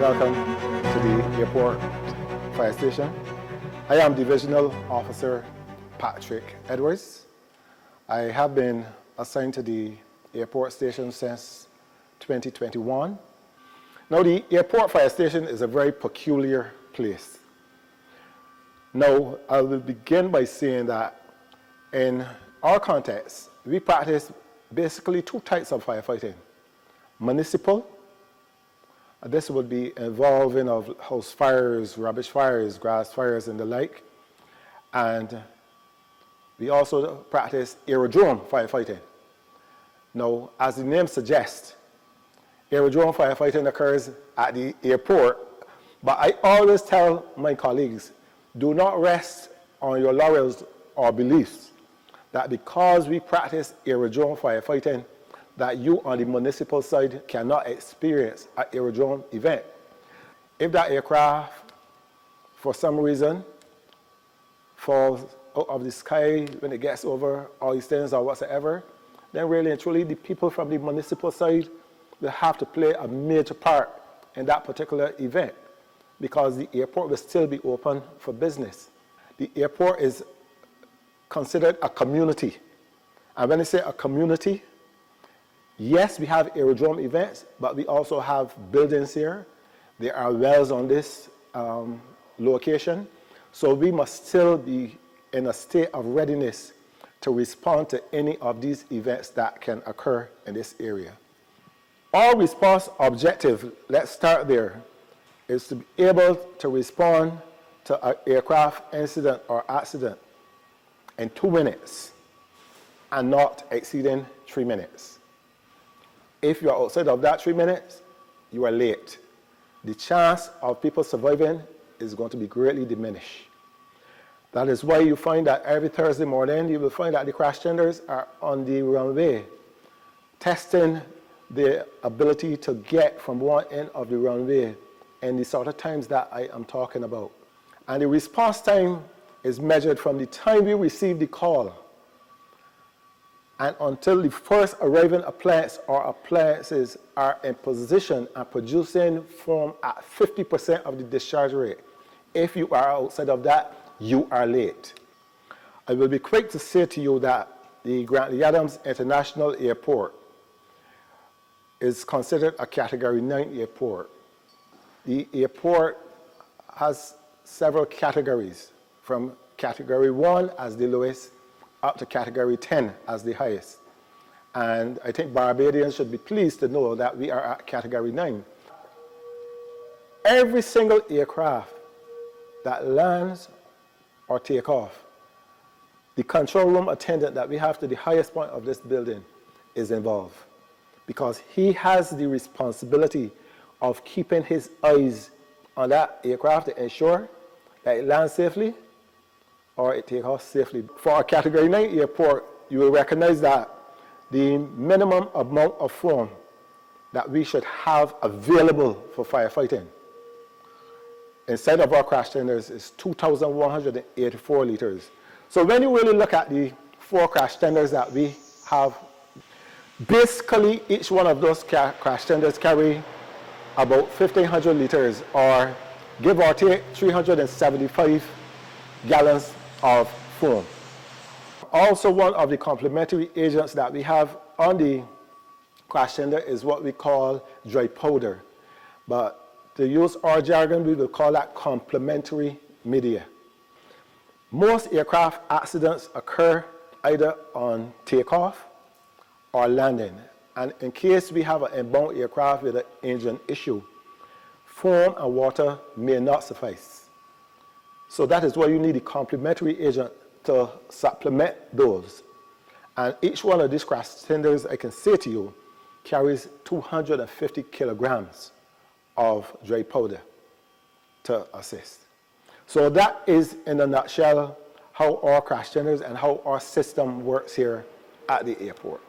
Welcome to the Airport Fire Station. I am Divisional Officer Patrick Edwards. I have been assigned to the airport station since 2021. Now, the Airport Fire Station is a very peculiar place. Now, I will begin by saying that in our context, we practice basically two types of firefighting. Municipal, this would be involving of house fires, rubbish fires, grass fires, and the like. And we also practice aerodrome firefighting. Now, as the name suggests, aerodrome firefighting occurs at the airport, but I always tell my colleagues, do not rest on your laurels or beliefs that because we practice aerodrome firefighting, that you on the municipal side cannot experience an aerodrome event. If that aircraft, for some reason, falls out of the sky when it gets over Oysters or whatsoever, then really and truly the people from the municipal side will have to play a major part in that particular event because the airport will still be open for business. The airport is considered a community. And when I say a community, yes, we have aerodrome events, but we also have buildings here. There are wells on this location. So we must still be in a state of readiness to respond to any of these events that can occur in this area. Our response objective, let's start there, is to be able to respond to an aircraft incident or accident in 2 minutes and not exceeding 3 minutes. If you are outside of that 3 minutes, you are late. The chance of people surviving is going to be greatly diminished. That is why you find that every Thursday morning, you will find that the crash tenders are on the runway, testing the ability to get from one end of the runway in the sort of times that I am talking about. And the response time is measured from the time we receive the call and until the first arriving appliance or appliances are in position and producing foam at 50% of the discharge rate. If you are outside of that, you are late. I will be quick to say to you that the Grantley Adams International Airport is considered a Category 9 airport. The airport has several categories, from Category 1 as the lowest up to Category 10 as the highest. And I think Barbadians should be pleased to know that we are at Category 9. Every single aircraft that lands or take off, the control room attendant that we have to the highest point of this building is involved because he has the responsibility of keeping his eyes on that aircraft to ensure that it lands safely or it takes off safely. For a Category 9 airport, you will recognize that the minimum amount of foam that we should have available for firefighting inside of our crash tenders is 2,184 liters. So when you really look at the 4 crash tenders that we have, basically each one of those crash tenders carry about 1,500 liters or give or take 375 gallons of foam. Also, one of the complementary agents that we have on the crash tender is what we call dry powder. But to use our jargon, we will call that complementary media. Most aircraft accidents occur either on takeoff or landing. And in case we have an inbound aircraft with an engine issue, foam and water may not suffice. So that is why you need a complementary agent to supplement those. And each one of these crash tenders, I can say to you, carries 250 kilograms of dry powder to assist. So that is, in a nutshell, how our crash tenders and how our system works here at the airport.